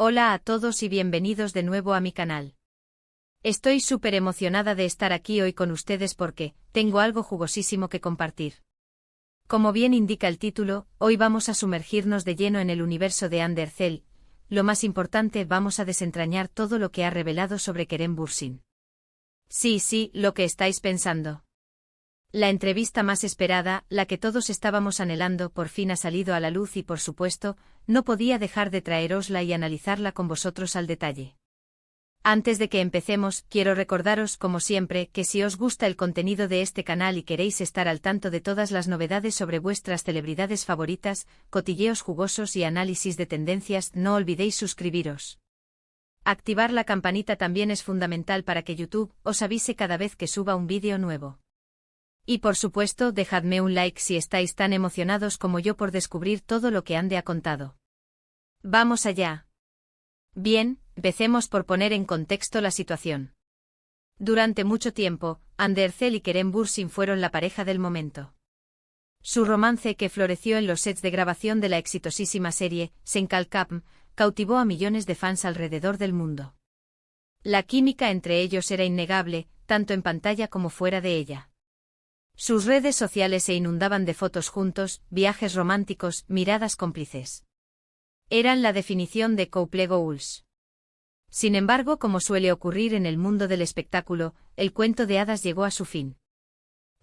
Hola a todos y bienvenidos de nuevo a mi canal. Estoy súper emocionada de estar aquí hoy con ustedes porque tengo algo jugosísimo que compartir. Como bien indica el título, hoy vamos a sumergirnos de lleno en el universo de Undercell. Lo más importante, vamos a desentrañar todo lo que ha revelado sobre Kerem Bürsin. Sí, lo que estáis pensando. La entrevista más esperada, la que todos estábamos anhelando, por fin ha salido a la luz y por supuesto, no podía dejar de traerosla y analizarla con vosotros al detalle. Antes de que empecemos, quiero recordaros, como siempre, que si os gusta el contenido de este canal y queréis estar al tanto de todas las novedades sobre vuestras celebridades favoritas, cotilleos jugosos y análisis de tendencias, no olvidéis suscribiros. Activar la campanita también es fundamental para que YouTube os avise cada vez que suba un vídeo nuevo. Y por supuesto, dejadme un like si estáis tan emocionados como yo por descubrir todo lo que Ande ha contado. ¡Vamos allá! Bien, empecemos por poner en contexto la situación. Durante mucho tiempo, Undercell y Kerem Bürsin fueron la pareja del momento. Su romance, que floreció en los sets de grabación de la exitosísima serie Sen-Kalkapm, cautivó a millones de fans alrededor del mundo. La química entre ellos era innegable, tanto en pantalla como fuera de ella. Sus redes sociales se inundaban de fotos juntos, viajes románticos, miradas cómplices. Eran la definición de couple goals. Sin embargo, como suele ocurrir en el mundo del espectáculo, el cuento de hadas llegó a su fin.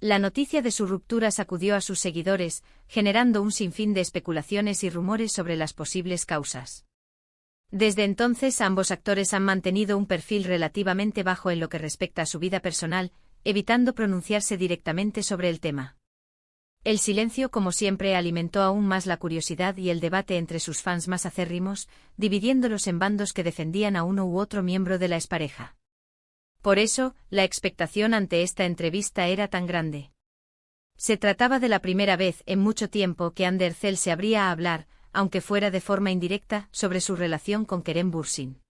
La noticia de su ruptura sacudió a sus seguidores, generando un sinfín de especulaciones y rumores sobre las posibles causas. Desde entonces, ambos actores han mantenido un perfil relativamente bajo en lo que respecta a su vida personal, evitando pronunciarse directamente sobre el tema. El silencio, como siempre, alimentó aún más la curiosidad y el debate entre sus fans más acérrimos, dividiéndolos en bandos que defendían a uno u otro miembro de la expareja. Por eso, la expectación ante esta entrevista era tan grande. Se trataba de la primera vez en mucho tiempo que Undercell se abría a hablar, aunque fuera de forma indirecta, sobre su relación con Kerem Bürsin.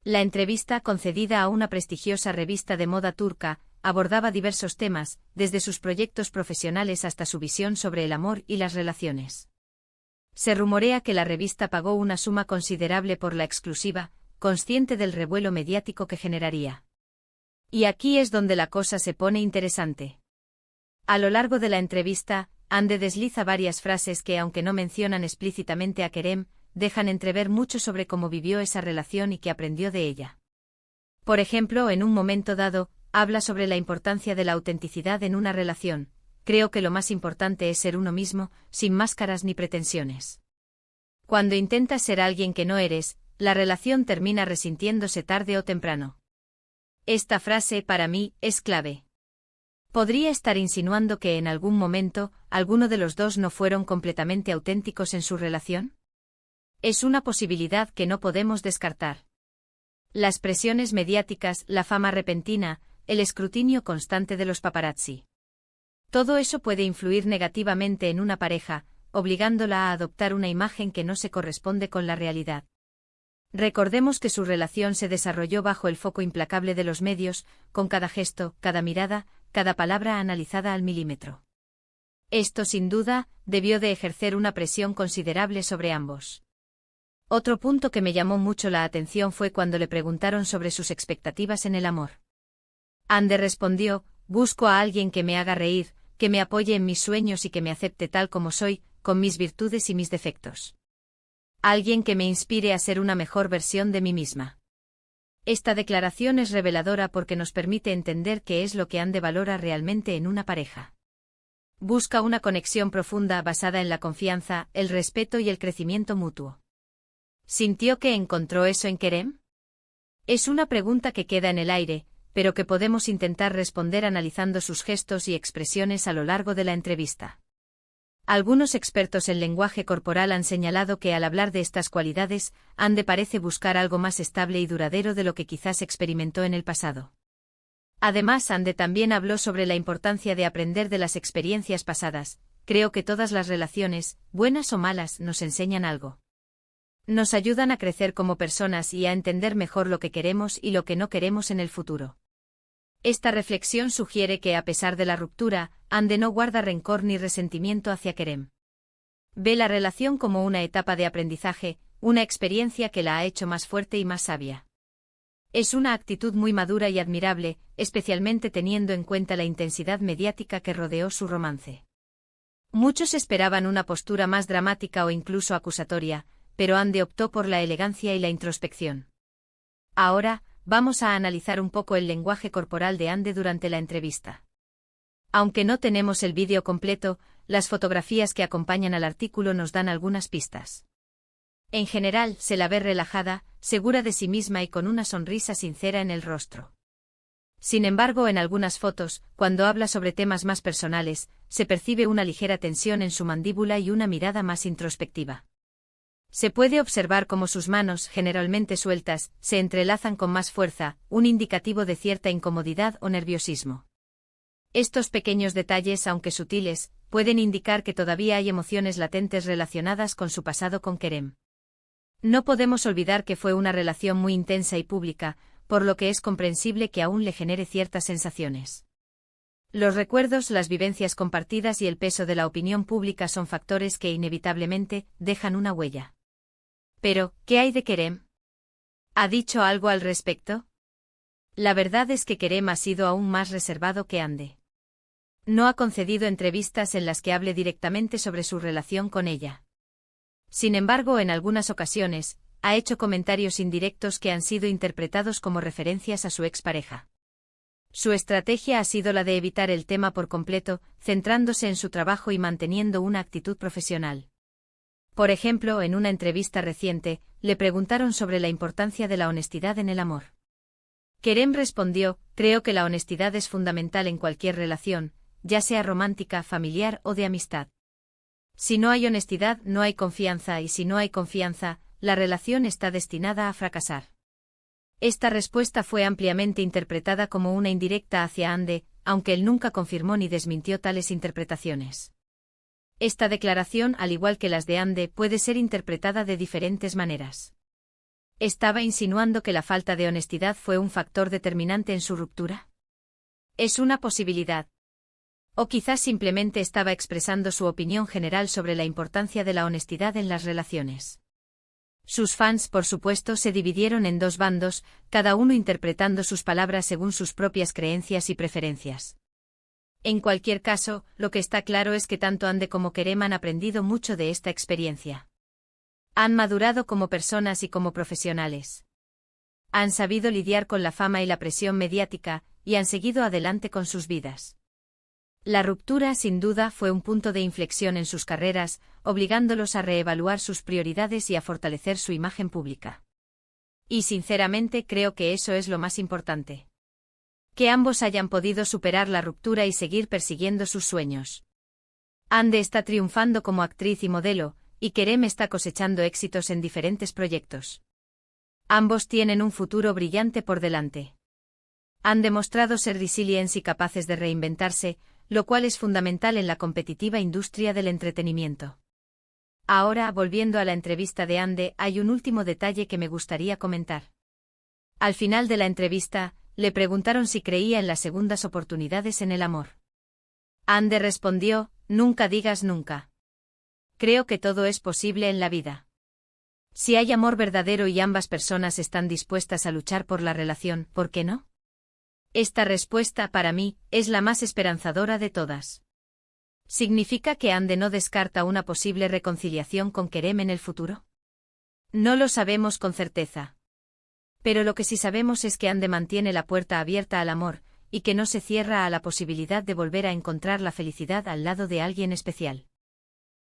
La entrevista, concedida a una prestigiosa revista de moda turca, abordaba diversos temas, desde sus proyectos profesionales hasta su visión sobre el amor y las relaciones. Se rumorea que la revista pagó una suma considerable por la exclusiva, consciente del revuelo mediático que generaría. Y aquí es donde la cosa se pone interesante. A lo largo de la entrevista, Ande desliza varias frases que, aunque no mencionan explícitamente a Kerem, dejan entrever mucho sobre cómo vivió esa relación y qué aprendió de ella. Por ejemplo, en un momento dado, habla sobre la importancia de la autenticidad en una relación. Creo que lo más importante es ser uno mismo, sin máscaras ni pretensiones. Cuando intentas ser alguien que no eres, la relación termina resintiéndose tarde o temprano. Esta frase, para mí, es clave. ¿Podría estar insinuando que en algún momento, alguno de los dos no fueron completamente auténticos en su relación? Es una posibilidad que no podemos descartar. Las presiones mediáticas, la fama repentina, el escrutinio constante de los paparazzi. Todo eso puede influir negativamente en una pareja, obligándola a adoptar una imagen que no se corresponde con la realidad. Recordemos que su relación se desarrolló bajo el foco implacable de los medios, con cada gesto, cada mirada, cada palabra analizada al milímetro. Esto, sin duda, debió de ejercer una presión considerable sobre ambos. Otro punto que me llamó mucho la atención fue cuando le preguntaron sobre sus expectativas en el amor. Ande respondió: busco a alguien que me haga reír, que me apoye en mis sueños y que me acepte tal como soy, con mis virtudes y mis defectos. Alguien que me inspire a ser una mejor versión de mí misma. Esta declaración es reveladora porque nos permite entender qué es lo que Ande valora realmente en una pareja. Busca una conexión profunda basada en la confianza, el respeto y el crecimiento mutuo. ¿Sintió que encontró eso en Kerem? Es una pregunta que queda en el aire, pero que podemos intentar responder analizando sus gestos y expresiones a lo largo de la entrevista. Algunos expertos en lenguaje corporal han señalado que al hablar de estas cualidades, Ande parece buscar algo más estable y duradero de lo que quizás experimentó en el pasado. Además, Ande también habló sobre la importancia de aprender de las experiencias pasadas. Creo que todas las relaciones, buenas o malas, nos enseñan algo. Nos ayudan a crecer como personas y a entender mejor lo que queremos y lo que no queremos en el futuro. Esta reflexión sugiere que, a pesar de la ruptura, Ande no guarda rencor ni resentimiento hacia Kerem. Ve la relación como una etapa de aprendizaje, una experiencia que la ha hecho más fuerte y más sabia. Es una actitud muy madura y admirable, especialmente teniendo en cuenta la intensidad mediática que rodeó su romance. Muchos esperaban una postura más dramática o incluso acusatoria, pero Ande optó por la elegancia y la introspección. Ahora, vamos a analizar un poco el lenguaje corporal de Ande durante la entrevista. Aunque no tenemos el vídeo completo, las fotografías que acompañan al artículo nos dan algunas pistas. En general, se la ve relajada, segura de sí misma y con una sonrisa sincera en el rostro. Sin embargo, en algunas fotos, cuando habla sobre temas más personales, se percibe una ligera tensión en su mandíbula y una mirada más introspectiva. Se puede observar cómo sus manos, generalmente sueltas, se entrelazan con más fuerza, un indicativo de cierta incomodidad o nerviosismo. Estos pequeños detalles, aunque sutiles, pueden indicar que todavía hay emociones latentes relacionadas con su pasado con Kerem. No podemos olvidar que fue una relación muy intensa y pública, por lo que es comprensible que aún le genere ciertas sensaciones. Los recuerdos, las vivencias compartidas y el peso de la opinión pública son factores que inevitablemente dejan una huella. Pero, ¿qué hay de Kerem? ¿Ha dicho algo al respecto? La verdad es que Kerem ha sido aún más reservado que Ande. No ha concedido entrevistas en las que hable directamente sobre su relación con ella. Sin embargo, en algunas ocasiones, ha hecho comentarios indirectos que han sido interpretados como referencias a su expareja. Su estrategia ha sido la de evitar el tema por completo, centrándose en su trabajo y manteniendo una actitud profesional. Por ejemplo, en una entrevista reciente, le preguntaron sobre la importancia de la honestidad en el amor. Kerem respondió: creo que la honestidad es fundamental en cualquier relación, ya sea romántica, familiar o de amistad. Si no hay honestidad, no hay confianza, y si no hay confianza, la relación está destinada a fracasar. Esta respuesta fue ampliamente interpretada como una indirecta hacia Ande, aunque él nunca confirmó ni desmintió tales interpretaciones. Esta declaración, al igual que las de Ande, puede ser interpretada de diferentes maneras. ¿Estaba insinuando que la falta de honestidad fue un factor determinante en su ruptura? Es una posibilidad. O quizás simplemente estaba expresando su opinión general sobre la importancia de la honestidad en las relaciones. Sus fans, por supuesto, se dividieron en dos bandos, cada uno interpretando sus palabras según sus propias creencias y preferencias. En cualquier caso, lo que está claro es que tanto Ande como Kerem han aprendido mucho de esta experiencia. Han madurado como personas y como profesionales. Han sabido lidiar con la fama y la presión mediática, y han seguido adelante con sus vidas. La ruptura, sin duda, fue un punto de inflexión en sus carreras, obligándolos a reevaluar sus prioridades y a fortalecer su imagen pública. Y sinceramente creo que eso es lo más importante. Que ambos hayan podido superar la ruptura y seguir persiguiendo sus sueños. Ande está triunfando como actriz y modelo, y Kerem está cosechando éxitos en diferentes proyectos. Ambos tienen un futuro brillante por delante. Han demostrado ser resilientes y capaces de reinventarse, lo cual es fundamental en la competitiva industria del entretenimiento. Ahora, volviendo a la entrevista de Ande, hay un último detalle que me gustaría comentar. Al final de la entrevista, le preguntaron si creía en las segundas oportunidades en el amor. Ande respondió: nunca digas nunca. Creo que todo es posible en la vida. Si hay amor verdadero y ambas personas están dispuestas a luchar por la relación, ¿por qué no? Esta respuesta, para mí, es la más esperanzadora de todas. ¿Significa que Ande no descarta una posible reconciliación con Kerem en el futuro? No lo sabemos con certeza. Pero lo que sí sabemos es que Ande mantiene la puerta abierta al amor, y que no se cierra a la posibilidad de volver a encontrar la felicidad al lado de alguien especial.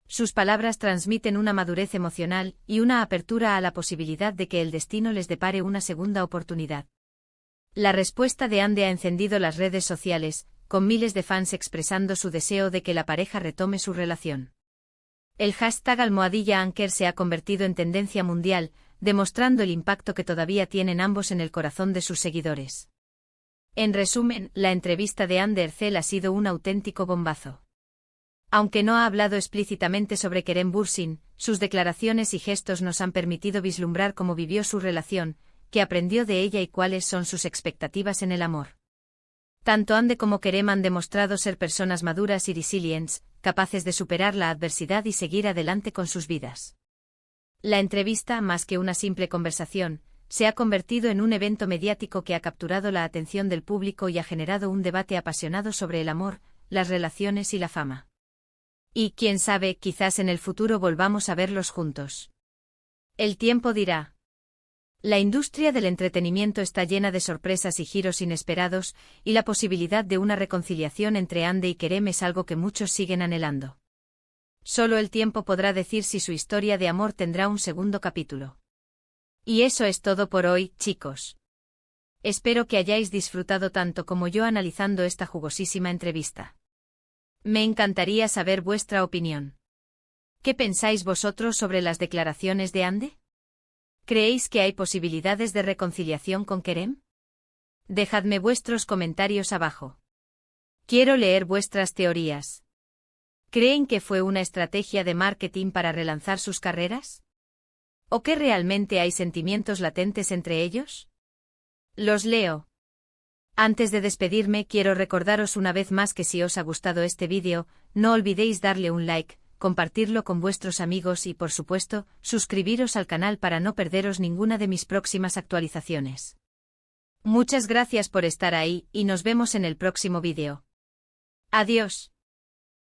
Sus palabras transmiten una madurez emocional y una apertura a la posibilidad de que el destino les depare una segunda oportunidad. La respuesta de Ande ha encendido las redes sociales, con miles de fans expresando su deseo de que la pareja retome su relación. El hashtag #Anker se ha convertido en tendencia mundial, demostrando el impacto que todavía tienen ambos en el corazón de sus seguidores. En resumen, la entrevista de Ande Erçel ha sido un auténtico bombazo. Aunque no ha hablado explícitamente sobre Kerem Bürsin, sus declaraciones y gestos nos han permitido vislumbrar cómo vivió su relación, qué aprendió de ella y cuáles son sus expectativas en el amor. Tanto Ande como Kerem han demostrado ser personas maduras y resilientes, capaces de superar la adversidad y seguir adelante con sus vidas. La entrevista, más que una simple conversación, se ha convertido en un evento mediático que ha capturado la atención del público y ha generado un debate apasionado sobre el amor, las relaciones y la fama. Y, quién sabe, quizás en el futuro volvamos a verlos juntos. El tiempo dirá. La industria del entretenimiento está llena de sorpresas y giros inesperados, y la posibilidad de una reconciliación entre Ande y Kerem es algo que muchos siguen anhelando. Solo el tiempo podrá decir si su historia de amor tendrá un segundo capítulo. Y eso es todo por hoy, chicos. Espero que hayáis disfrutado tanto como yo analizando esta jugosísima entrevista. Me encantaría saber vuestra opinión. ¿Qué pensáis vosotros sobre las declaraciones de Ande? ¿Creéis que hay posibilidades de reconciliación con Kerem? Dejadme vuestros comentarios abajo. Quiero leer vuestras teorías. ¿Creen que fue una estrategia de marketing para relanzar sus carreras? ¿O que realmente hay sentimientos latentes entre ellos? Los leo. Antes de despedirme, quiero recordaros una vez más que si os ha gustado este vídeo, no olvidéis darle un like, compartirlo con vuestros amigos y, por supuesto, suscribiros al canal para no perderos ninguna de mis próximas actualizaciones. Muchas gracias por estar ahí y nos vemos en el próximo vídeo. Adiós.